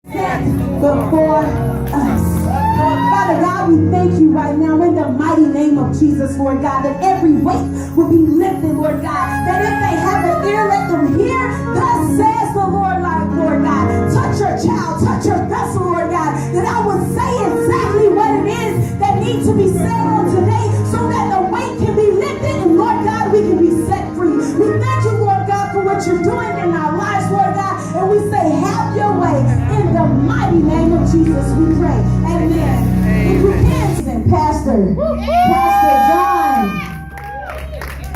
Before us. Father God, we thank you right now in the mighty name of Jesus, Lord God, that every weight will be lifted, Lord God, that if they have an ear, let them hear, thus says the Lord, like, Lord God, touch your child, touch your vessel, Lord God, that I will say exactly what it is that needs to be said on today so that the weight can be lifted and, Lord God, we can be set free. We thank you, Lord God, for what you're doing in our lives, Lord God, and we say, have your way. In the mighty name of Jesus, we pray. Amen. If you can, and Pastor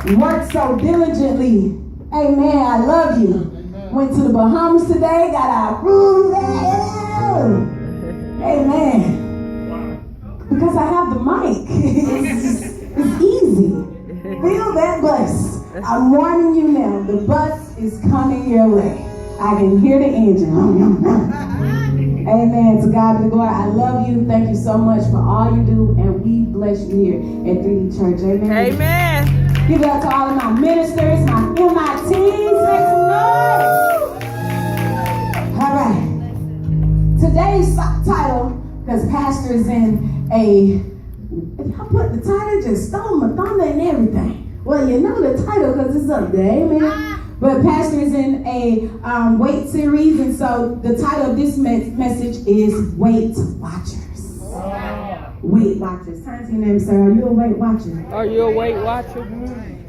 John worked so diligently. Amen. I love you. Amen. Went to the Bahamas today, got our food. Amen. Because I have the mic. It's easy. Feel that bus. I'm warning you now. The bus is coming your way. I can hear the engine. Amen. To God be the glory. I love you. Thank you so much for all you do. And we bless you here at 3D Church. Amen. Amen. Give it up to all of my ministers, my MITs. Make some noise. All right. Today's title, because Pastor's in a, I put the title, just stole my thunder and everything. Well, you know the title because it's up there. Amen. But Pastor is in a Weight series, and so the title of this message is Weight Watchers. Wow. Weight Watchers. Turn to your name and say, are you a Weight Watcher? Are you a Weight Watcher?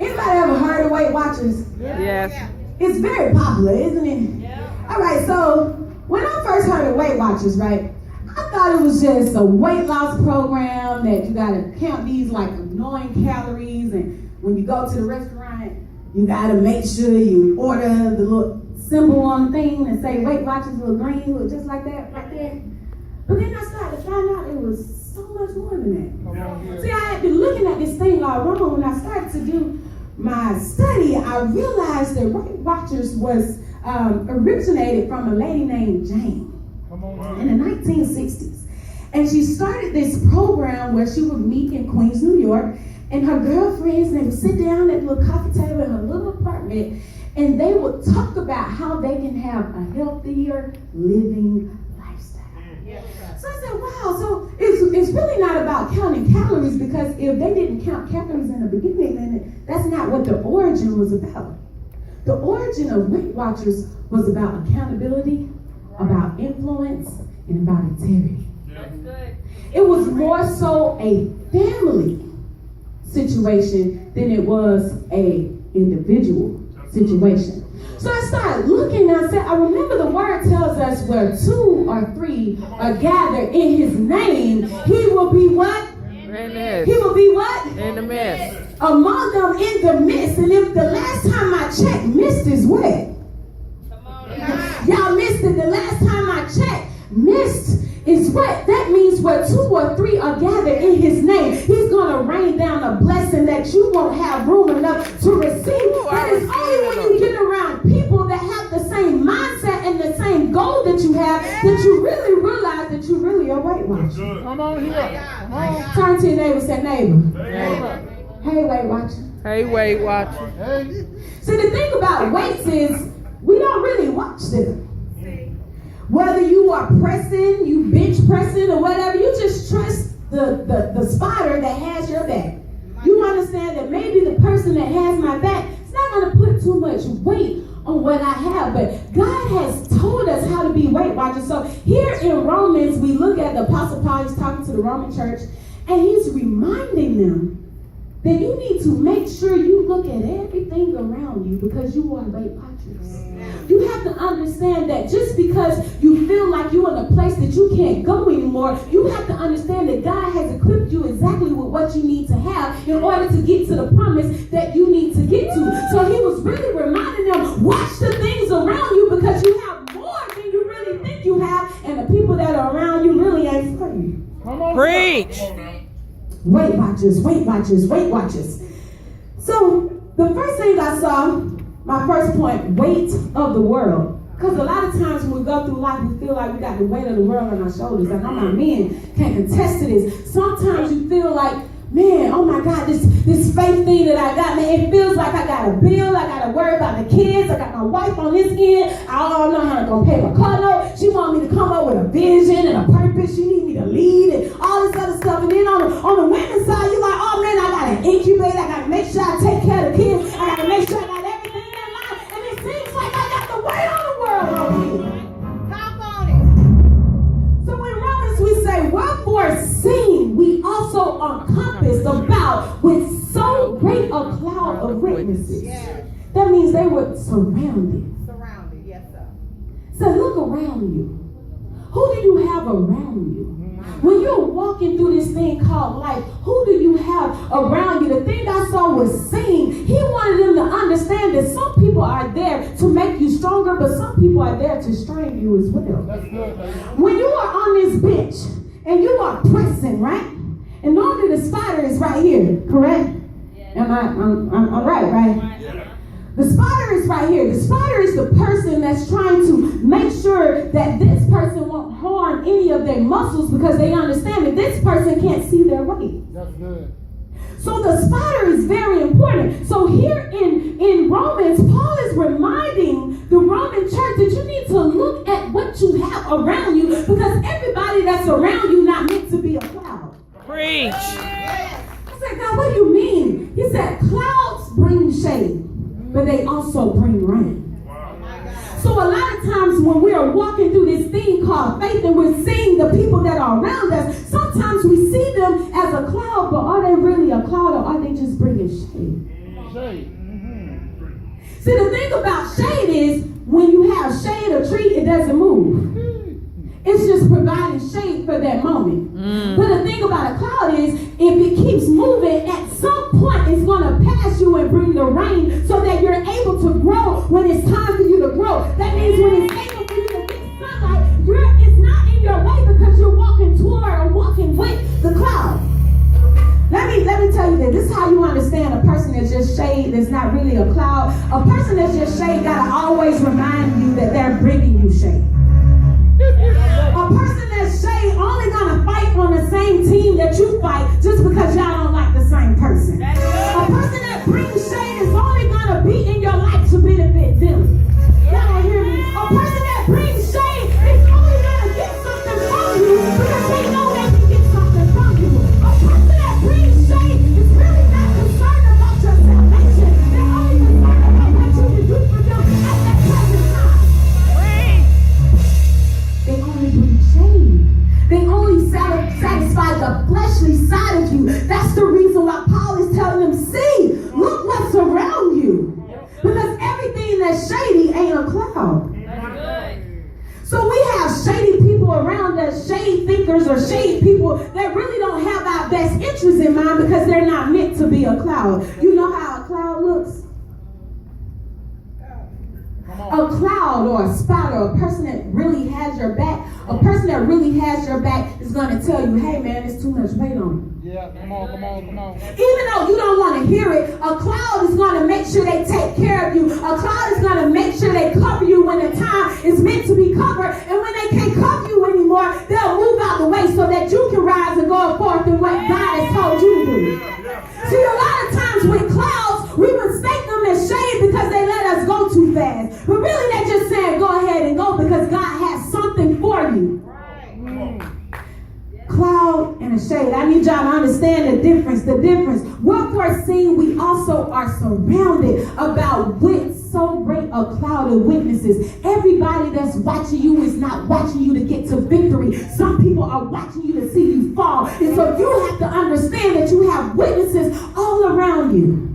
Anybody ever heard of Weight Watchers? Yes. It's very popular, isn't it? Yeah. All right, so when I first heard of Weight Watchers, right, I thought it was just a weight loss program that you got to count these like annoying calories, and when you go to the restaurant, you gotta make sure you order the little symbol on the thing and say Weight Watchers, little green, look just like that right there. But then I started to find out it was so much more than that. See, I had been looking at this thing all wrong. When I started to do my study, I realized that Weight Watchers was originated from a lady named Jane in the 1960s. And she started this program where she would meet in Queens, New York, and her girlfriends, they would sit down at the little coffee table in her little apartment, and they would talk about how they can have a healthier living lifestyle. So I said, wow, so it's really not about counting calories, because if they didn't count calories in the beginning, then that's not what the origin was about. The origin of Weight Watchers was about accountability, about influence, and about integrity. That's good. It was more so a family situation than it was a individual situation. So I started looking and I said, I remember the word tells us where 2 or 3 are gathered in his name, he will be what? He will be what? In the midst. Among them in the midst. And if the last time I checked, mist is wet. Y'all missed it. The last time I checked, mist is what? That means where 2 or 3 are gathered in his name, he's going to rain down a blessing that you won't have room enough to receive. But it's only when you get around people that have the same mindset and the same goal that you have that you really realize that you really are Weight Watcher. Come on here. Come on. Turn to your neighbor and say, neighbor. Hey, Weight Watcher. Hey, Weight Watcher. Hey. See, the thing about weights is we don't really watch them. Whether you are pressing, you bench pressing or whatever, you just trust the spotter that has your back. You understand that maybe the person that has my back is not going to put too much weight on what I have, but God has told us how to be Weight Watchers. So here in Romans, we look at the Apostle Paul, he's talking to the Roman church, and he's reminding them that you need to make sure you look at everything around you, because you are Weight Watchers. You have to understand that just because you feel like you're in a place that you can't go anymore, you have to understand that God has equipped you exactly with what you need to have in order to get to the promise that you need to get to. So he was really reminding them, watch the things around you, because you have more than you really think you have, and the people that are around you really ain't for you. Preach. Weight Watchers, Weight Watchers, Weight Watchers. So the first thing I saw, my first point, weight of the world. Because a lot of times when we go through life, we feel like we got the weight of the world on our shoulders. And all my men can contest to this. Sometimes you feel like, man, oh my God, this faith thing that I got, man, it feels like I got a bill, I got to worry about the kids, I got my wife on this end, I don't know how I'm going to pay my car note, she want me to come up with vision and a purpose. You need me to lead and all this other stuff. And then on the women's side, you're like, oh man, I got to incubate. I got to make sure I take care of the kids. I got to make sure I got everything in line. And it seems like I got the weight on the world on me. Talk on it. So in Romans we say, wherefore seeing we also are compassed about with so great a cloud of witnesses. Yes. That means they were surrounded. Surrounded, yes, sir. So look around you. Who do you have around you? When you're walking through this thing called life, who do you have around you? The thing I saw was seeing. He wanted them to understand that some people are there to make you stronger, but some people are there to strain you as well. That's good, baby. When you are on this bench and you are pressing, right? And normally the spider is right here, correct? I'm right? Yeah. The spotter is right here. The spotter is the person that's trying to make sure that this person won't harm any of their muscles because they understand that this person can't see their weight. That's good. So the spotter is very important. So here in Romans, Paul is reminding the Roman church that you need to look at what you have around you because everybody that's around you not meant to be a cloud. Preach. I said, God, what do you mean? He said, clouds bring shade, but they also bring rain. So a lot of times when we are walking through this thing called faith and we're seeing the people that are around us, sometimes we see them as a cloud, but are they really a cloud or are they just bringing shade? Shade. See, the thing about shade is when you have shade or tree, it doesn't move. It's just providing shade for that moment. But the thing about a cloud is if it keeps moving, at some point it's going to pass you and bring the rain so that you're able to grow when it's time for you to grow. That means when it's able for you to get sunlight, it's not in your way because you're walking toward or walking with the cloud. Let me tell you this is how you understand a person that's just shade that's not really a cloud. A person that's just shade got to always remind you that they're bringing you shade. A person that's shade only gonna fight on the same team that you fight just because y'all don't like the same person. A person that brings shade is only gonna be in your life to benefit them. Y'all hear me? A person that brings shade is only gonna get something from you because they know they can get something from you. A person that brings shade is really not concerned about your salvation. They're only concerned about what you can do for them at that present time. They only bring shade. They only satisfy the fleshly side of you. That's the reason why Paul is telling them, see, look what's around you. Because everything that's shady ain't a cloud. So we have shady people around us, shade thinkers or shade people that really don't have our best interests in mind because they're not meant to be a cloud. You know how a cloud looks? A cloud or a spot or a person that really has your back, a person that really has your back is going to tell you, hey man, there's too much weight on you. Yeah, come on. Even though you don't want to hear it, a cloud is going to make sure they take care of you. A cloud is going to make sure they cover you when the time is meant to be covered. And when they can't cover you anymore, they'll move out the way so that you can rise and go forth in what God has told you to do. See, a lot of times with clouds, we mistake them as shade because they let us go too fast. But really they're just saying go ahead and go because God has something for you. Cloud and a shade. I need y'all to understand the difference. Wherefore seeing we also are surrounded about with so great a cloud of witnesses. Everybody that's watching you is not watching you to get to victory. Some people are watching you to see you fall. And so you have to understand that you have witnesses all around you.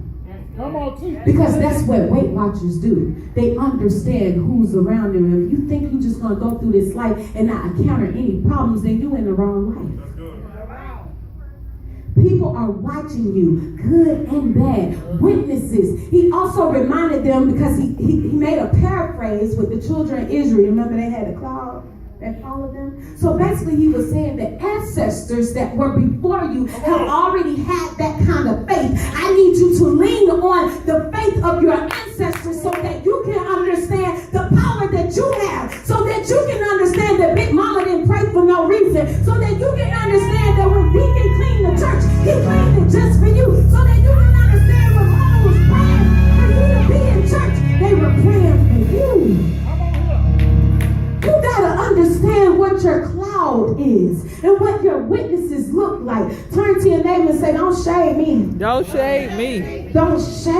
Come on, teach. Because that's what Weight Watchers do. They understand who's around them. If you think you're just going to go through this life and not encounter any problems, then you're in the wrong life. People are watching you, good and bad. Witnesses. He also reminded them because he made a paraphrase with the children of Israel. Remember they had a cloud that followed them? So basically he was saying that ancestors that were before you have already had that kind of faith. I need you to lean on the faith of your ancestors so that you can understand the power that you have. So that you can understand that Big Mama didn't pray for no reason. So that you can understand that when Deacon cleaned the church, he cleaned it just for you. So that you can understand when Mama was praying for you to be in church, they were praying for you. You gotta understand what your cloud is and what your witnesses look like. Turn to your neighbor and say, don't shade me. Don't shade me. Don't shade